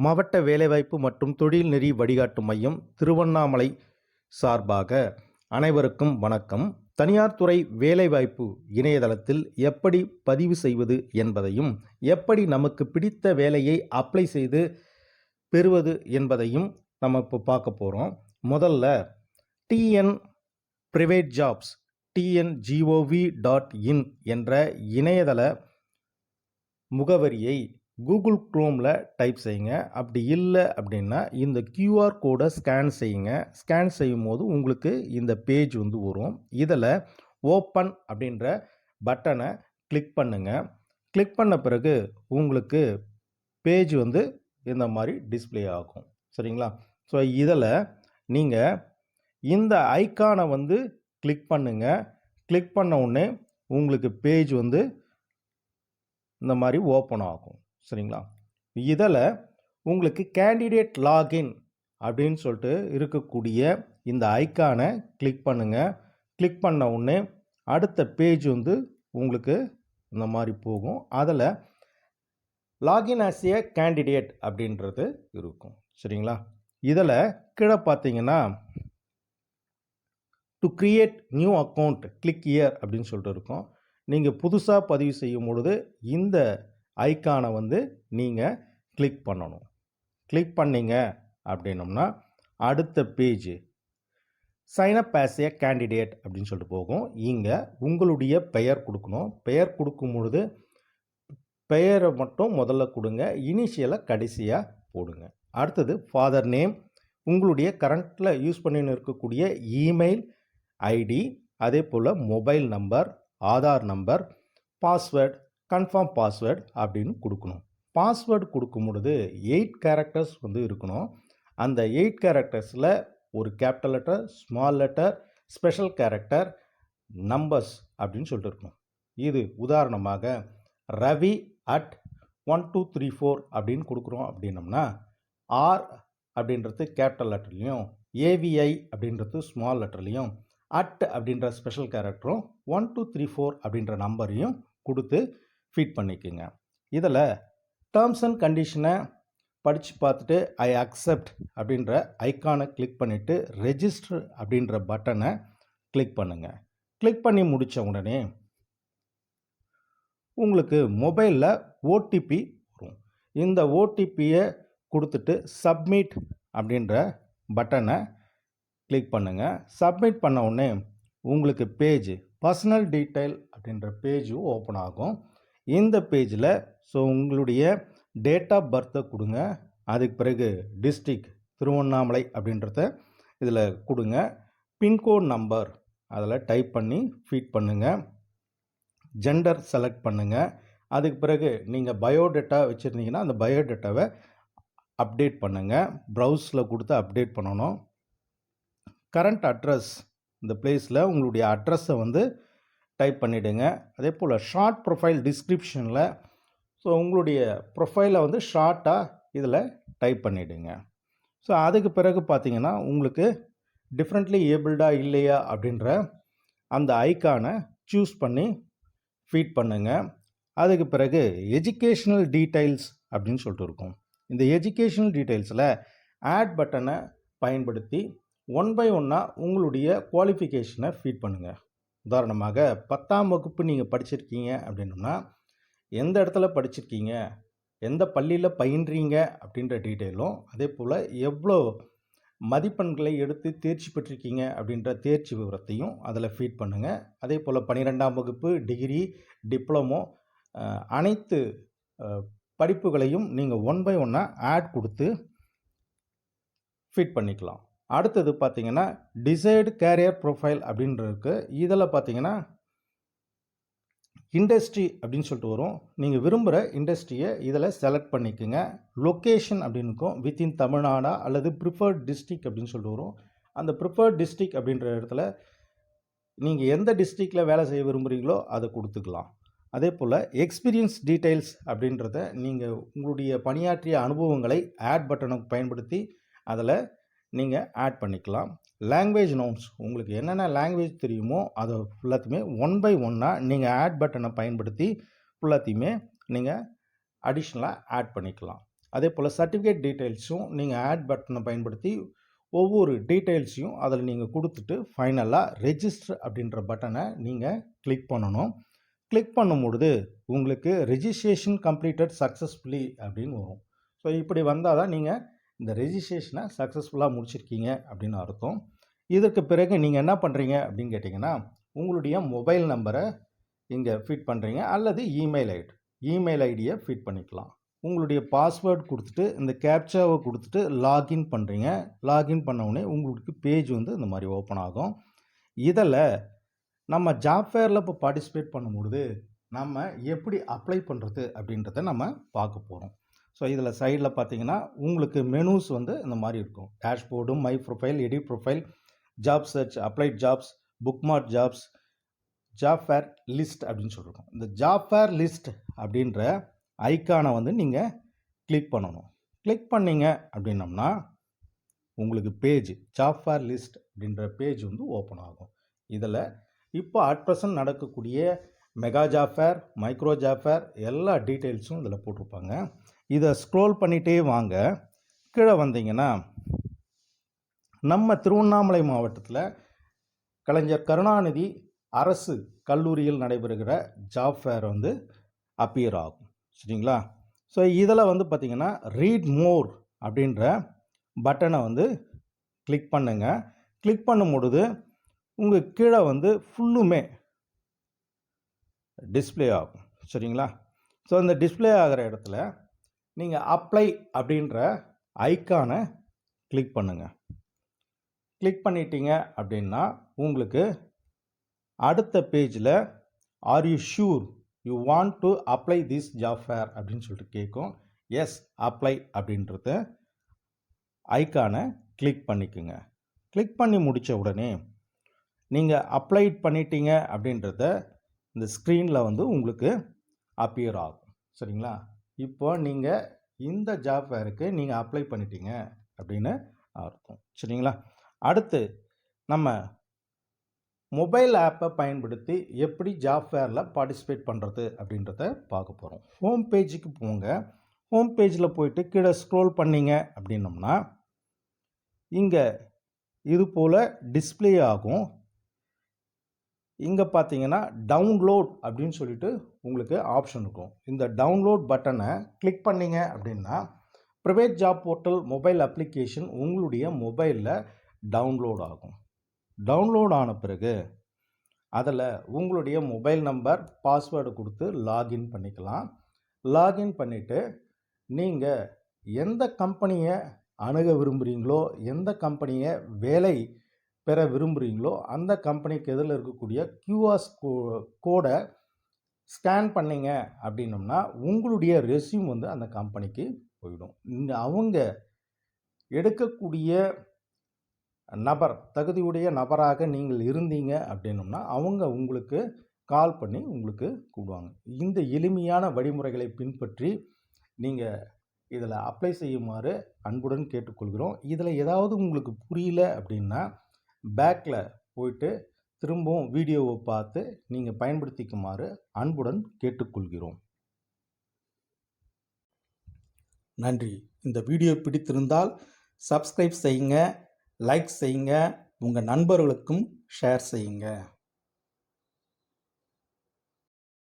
மாவட்ட வேலைவாய்ப்பு மற்றும் தொழில்நெறி வழிகாட்டு மையம் திருவண்ணாமலை சார்பாக அனைவருக்கும் வணக்கம். தனியார் துறை வேலைவாய்ப்பு இணையதளத்தில் எப்படி பதிவு செய்வது என்பதையும், எப்படி நமக்கு பிடித்த வேலையை அப்ளை செய்து பெறுவது என்பதையும் நம்ம இப்போ பார்க்க போகிறோம். முதல்ல டிஎன் பிரைவேட் ஜாப்ஸ் tngov.in என்ற இணையதள முகவரியை கூகுள் குரோமில் டைப் செய்யுங்க. அப்படி இல்லை அப்படின்னா இந்த QR கோடை ஸ்கேன் செய்யுங்க. ஸ்கேன் செய்யும் போது உங்களுக்கு இந்த பேஜ் வரும். இதில் ஓப்பன் அப்படின்ற பட்டனை கிளிக் பண்ணுங்க. கிளிக் பண்ண பிறகு உங்களுக்கு பேஜ் இந்த மாதிரி டிஸ்பிளே ஆகும். சரிங்களா? ஸோ இதில் நீங்கள் இந்த ஐக்கானை கிளிக் பண்ணுங்க. கிளிக் பண்ண உடனே உங்களுக்கு பேஜ் இந்த மாதிரி ஓப்பன் ஆகும். சரிங்களா? இதில் உங்களுக்கு கேண்டிடேட் லாகின் அப்படின்னு சொல்லிட்டு இருக்கக்கூடிய இந்த ஐக்கானை கிளிக் பண்ணுங்கள். கிளிக் பண்ண உடனே அடுத்த பேஜ் உங்களுக்கு இந்த மாதிரி போகும். அதில் லாகின் ஆஸ் ஏ கேண்டிடேட் அப்படின்றது இருக்கும். சரிங்களா? இதில் கீழே பார்த்தீங்கன்னா to create new account click here அப்படின்னு சொல்லிட்டு இருக்கும். நீங்கள் புதுசாக பதிவு செய்யும் பொழுது இந்த ஐக்கானை நீங்கள் கிளிக் பண்ணணும். கிளிக் பண்ணிங்க அப்படின்னோம்னா அடுத்த page sign up as a candidate அப்படின்னு சொல்லிட்டு போகும். இங்கே உங்களுடைய பெயர் கொடுக்கணும். பெயர் கொடுக்கும் பொழுது பெயரை மட்டும் முதல்ல கொடுங்க, இனிஷியலை கடைசியாக போடுங்க. அடுத்தது ஃபாதர் நேம், உங்களுடைய கரண்ட்டில் யூஸ் பண்ணின்னு இருக்கக்கூடிய இமெயில் ஐடி, அதே போல் mobile number, Aadhaar number, password, confirm password அப்படின்னு கொடுக்கணும். பாஸ்வேர்டு கொடுக்கும் பொழுது 8 கேரக்டர்ஸ் இருக்கணும். அந்த 8 கேரக்டர்ஸில் ஒரு capital letter, small letter, special character, numbers அப்படின்னு சொல்லிட்டு இருக்கணும். இது உதாரணமாக ரவி @1234 அப்படின்னு கொடுக்குறோம் அப்படின்னம்னா ஆர் அப்படின்றது கேபிட்டல் லெட்டர்லையும், ஏவிஐ அப்படின்றது ஸ்மால் லெட்டர்லையும், அப்படின்ற ஸ்பெஷல் கேரக்டரும் 1234 அப்படின்ற நம்பரையும் கொடுத்து ஃபீட் பண்ணிக்கோங்க. இதில் டேர்ம்ஸ் அண்ட் கண்டிஷனை படித்து பார்த்துட்டு ஐ அக்செப்ட் அப்படின்ற ஐக்கானை கிளிக் பண்ணிவிட்டு ரெஜிஸ்டர் அப்படின்ற பட்டனை கிளிக் பண்ணுங்கள். கிளிக் பண்ணி முடித்த உடனே உங்களுக்கு மொபைலில் ஓடிபி வரும். இந்த ஓடிபியை கொடுத்துட்டு சப்மிட் அப்படின்ற பட்டனை கிளிக் பண்ணுங்கள். சப்மிட் பண்ண உடனே உங்களுக்கு பேஜ் பர்சனல் டீட்டெயில் அப்படின்ற பேஜும் ஓப்பன் ஆகும். இந்த பேஜில் உங்களுடைய டேட் ஆஃப் பர்த்தை கொடுங்க. அதுக்கு பிறகு டிஸ்ட்ரிக்ட் திருவண்ணாமலை அப்படின்றத இதில் கொடுங்க. பின்கோட் நம்பர் அதில் டைப் பண்ணி ஃபீட் பண்ணுங்கள். ஜெண்டர் செலக்ட் பண்ணுங்கள். அதுக்கு பிறகு நீங்கள் பயோடேட்டா வச்சுருந்தீங்கன்னா அந்த பயோடேட்டாவை அப்டேட் பண்ணுங்கள். ப்ரௌஸில் கொடுத்து அப்டேட் பண்ணணும். கரண்ட் அட்ரஸ், இந்த பிளேஸில் உங்களுடைய அட்ரஸை டைப் பண்ணிவிடுங்க. அதே போல் ஷார்ட் ப்ரொஃபைல் டிஸ்கிரிப்ஷனில் உங்களுடைய ப்ரொஃபைலை ஷார்ட்டாக இதில் டைப் பண்ணிவிடுங்க. அதுக்கு பிறகு பார்த்தீங்கன்னா உங்களுக்கு டிஃப்ரெண்ட்லி ஏபிள்டாக இல்லையா அப்படின்ற அந்த ஐக்கானை சூஸ் பண்ணி ஃபீட் பண்ணுங்கள். அதுக்கு பிறகு எஜுகேஷ்னல் டீட்டெயில்ஸ் அப்படின்னு சொல்லிட்டு இருக்கும். இந்த எஜுகேஷ்னல் டீட்டெயில்ஸில் ஆட் பட்டனை பயன்படுத்தி 1 by 1 உங்களுடைய குவாலிஃபிகேஷனை ஃபீட் பண்ணுங்கள். உதாரணமாக 10ஆம் வகுப்பு நீங்கள் படிச்சிருக்கீங்க அப்படின்னா எந்த இடத்துல படிச்சிருக்கீங்க, எந்த பள்ளியில் பயின்றீங்க அப்படின்ற டீட்டெயிலும், அதே போல் எவ்வளோ மதிப்பெண்களை எடுத்து தேர்ச்சி பெற்றிருக்கீங்க அப்படின்ற தேர்ச்சி விவரத்தையும் அதில் ஃபீட் பண்ணுங்கள். அதே போல் 12ஆம் வகுப்பு, டிகிரி, டிப்ளமோ அனைத்து படிப்புகளையும் நீங்கள் 1 by 1 ஆட் கொடுத்து ஃபீட் பண்ணிக்கலாம். அடுத்தது பார்த்தீங்கன்னா டிசைர்டு கேரியர் ப்ரொஃபைல் அப்படின்றது. இதில் பார்த்தீங்கன்னா இண்டஸ்ட்ரி அப்படின்னு சொல்லிட்டு வரும். நீங்கள் விரும்புகிற இண்டஸ்ட்ரியை இதில் செலக்ட் பண்ணிக்கோங்க. லொக்கேஷன் அப்படின்னு இருக்கும், வித்தின் தமிழ்நாடா அல்லது ப்ரிஃபர்ட் டிஸ்ட்ரிக்ட் அப்படின்னு சொல்லிட்டு வரும். அந்த ப்ரிஃபர்ட் டிஸ்ட்ரிக்ட் அப்படின்ற இடத்துல நீங்கள் எந்த டிஸ்ட்ரிக்டில் வேலை செய்ய விரும்புகிறீங்களோ அதை கொடுத்துக்கலாம். அதே போல் எக்ஸ்பீரியன்ஸ் டீட்டெயில்ஸ் அப்படின்றத நீங்கள் உங்களுடைய பணியாற்றிய அனுபவங்களை ஆட் பட்டனை பயன்படுத்தி அதில் நீங்கள் ஆட் பண்ணிக்கலாம். லாங்குவேஜ் நோட்ஸ், உங்களுக்கு என்னென்ன லாங்குவேஜ் தெரியுமோ அதை ஃபுல்லாத்தையுமே 1 by 1 நீங்கள் ஆட் பட்டனை பயன்படுத்தி ஃபுல்லாத்தையுமே நீங்கள் அடிஷ்னலாக ஆட் பண்ணிக்கலாம். அதே போல் சர்டிஃபிகேட் டீட்டெயில்ஸும் நீங்கள் ஆட் பட்டனை பயன்படுத்தி ஒவ்வொரு டீட்டெயில்ஸையும் அதில் நீங்கள் கொடுத்துட்டு ஃபைனலாக ரெஜிஸ்டர் அப்படின்ற பட்டனை நீங்கள் கிளிக் பண்ணணும். கிளிக் பண்ணும்பொழுது உங்களுக்கு ரெஜிஸ்ட்ரேஷன் கம்ப்ளீட்டட் சக்ஸஸ்ஃபுல்லி அப்படின்னு வரும். ஸோ இப்படி வந்தால் தான் நீங்கள் இந்த ரெஜிஸ்ட்ரேஷனை சக்ஸஸ்ஃபுல்லாக முடிச்சிருக்கீங்க அப்படின்னு அர்த்தம். இதற்கு பிறகு நீங்கள் என்ன பண்ணுறீங்க அப்படின்னு கேட்டிங்கன்னா, உங்களுடைய மொபைல் நம்பரை இங்கே ஃபிட் பண்ணுறீங்க அல்லது இமெயில் ஐடியை ஃபிட் பண்ணிக்கலாம். உங்களுடைய பாஸ்வேர்ட் கொடுத்துட்டு இந்த கேப்சாவை கொடுத்துட்டு லாகின் பண்ணுறீங்க. லாகின் பண்ண உடனே உங்களுக்கு பேஜ் வந்து இந்த மாதிரி ஓப்பன் ஆகும். இதில் நம்ம ஜாப் ஃபேரில் இப்போ பார்ட்டிசிபேட் பண்ணும்பொழுது நம்ம எப்படி அப்ளை பண்ணுறது அப்படின்றத நம்ம பார்க்க போகிறோம். ஸோ இதில் சைடில் பார்த்தீங்கன்னா உங்களுக்கு மெனூஸ் வந்து இந்த மாதிரி இருக்கும். Dashboard, my profile, edit profile, job search, applied jobs, bookmark jobs, job fair list அப்படின்னு சொல்லியிருக்கோம். இந்த ஜாப் ஃபேர் லிஸ்ட் அப்படின்ற ஐக்கானை வந்து நீங்கள் கிளிக் பண்ணணும். கிளிக் பண்ணிங்க அப்படின்னம்னா உங்களுக்கு பேஜ் ஜாப் ஃபேர் லிஸ்ட் அப்படின்ற பேஜ் வந்து ஓப்பன் ஆகும். இதில் இப்போ அட் ப்ரெசன்ட் நடக்கக்கூடிய mega job fair, micro job fair எல்லா டீட்டெயில்ஸும் இதில் போட்டிருப்பாங்க. இதை ஸ்க்ரோல் பண்ணிகிட்டே வாங்க. கீழே வந்தீங்கன்னா நம்ம திருவண்ணாமலை மாவட்டத்தில் கலைஞர் கருணாநிதி அரசு கல்லூரியில் நடைபெறுகிற ஜாப் ஃபேர் வந்து அப்பியர் ஆகும். சரிங்களா? ஸோ இதில் வந்து பார்த்திங்கன்னா ரீட் மோர் அப்படின்ற பட்டனை வந்து கிளிக் பண்ணுங்கள். கிளிக் பண்ணும் பொழுது உங்கள் கீழே வந்து ஃபுல்லுமே டிஸ்பிளே ஆகும். சரிங்களா? ஸோ இந்த டிஸ்பிளே ஆகிற இடத்துல நீங்கள் அப்ளை அப்படின்ற ஐக்கானை கிளிக் பண்ணுங்கள். கிளிக் பண்ணிட்டீங்க அப்படின்னா உங்களுக்கு அடுத்த பேஜில் are you sure you want to apply this job fair அப்படின்னு சொல்லிட்டு கேட்கும். எஸ் அப்ளை அப்படின்றத ஐக்கானை கிளிக் பண்ணிக்கோங்க. கிளிக் பண்ணி முடித்த உடனே நீங்கள் அப்ளை பண்ணிட்டீங்க அப்படின்றத இந்த ஸ்க்ரீனில் வந்து உங்களுக்கு அப்பியர் ஆகும். சரிங்களா? இப்போ நீங்கள் இந்த ஜாப் ஃபேருக்கு நீங்கள் அப்ளை பண்ணிட்டீங்க அப்படின்னு அர்த்தம். சரிங்களா? அடுத்து நம்ம மொபைல் ஆப்பை பயன்படுத்தி எப்படி ஜாப் ஃபேரில் பார்ட்டிசிபேட் பண்ணுறது அப்படின்றத பார்க்க போகிறோம். ஹோம் பேஜுக்கு போங்க. ஹோம் பேஜில் போயிட்டு கீழே ஸ்க்ரோல் பண்ணிங்க அப்படின்னம்னா இங்கே இது போல் டிஸ்பிளே ஆகும். இங்கே பார்த்தீங்கன்னா டவுன்லோட் அப்படின்னு சொல்லிட்டு உங்களுக்கு ஆப்ஷன் இருக்கும். இந்த டவுன்லோட் பட்டனை கிளிக் பண்ணிங்க அப்படின்னா private job portal mobile application உங்களுடைய மொபைலில் டவுன்லோட் ஆகும். டவுன்லோட் ஆன பிறகு அதில் உங்களுடைய மொபைல் நம்பர், பாஸ்வேர்டு கொடுத்து லாகின் பண்ணிக்கலாம். லாகின் பண்ணிவிட்டு நீங்கள் எந்த கம்பெனியை அணுக விரும்புகிறீங்களோ, எந்த கம்பெனியை வேலை பெற விரும்புகிறீங்களோ அந்த கம்பெனிக்கு எதில் இருக்கக்கூடிய கியூஆர் கோடை ஸ்கேன் பண்ணிங்க அப்படின்னம்னா உங்களுடைய ரெஸ்யூம் வந்து அந்த கம்பெனிக்கு போயிடும். அவங்க எடுக்கக்கூடிய நபர் தகுதியுடைய நபராக நீங்கள் இருந்தீங்க அப்படின்னம்னா அவங்க உங்களுக்கு கால் பண்ணி உங்களுக்கு கூப்பிடுவாங்க. இந்த எளிமையான வழிமுறைகளை பின்பற்றி நீங்கள் இதில் அப்ளை செய்யுமாறு அன்புடன் கேட்டுக்கொள்கிறோம். இதில் ஏதாவது உங்களுக்கு புரியல அப்படின்னா பேக்கில் போயிட்டு திரும்பவும் வீடியோவை பார்த்து நீங்கள் பயன்படுத்திக்குமாறு அன்புடன் கேட்டுக்கொள்கிறோம். நன்றி. இந்த வீடியோ பிடித்திருந்தால் சப்ஸ்கிரைப் செய்யுங்க, லைக் செய்யுங்க, உங்கள் நண்பர்களுக்கும் ஷேர் செய்யுங்க.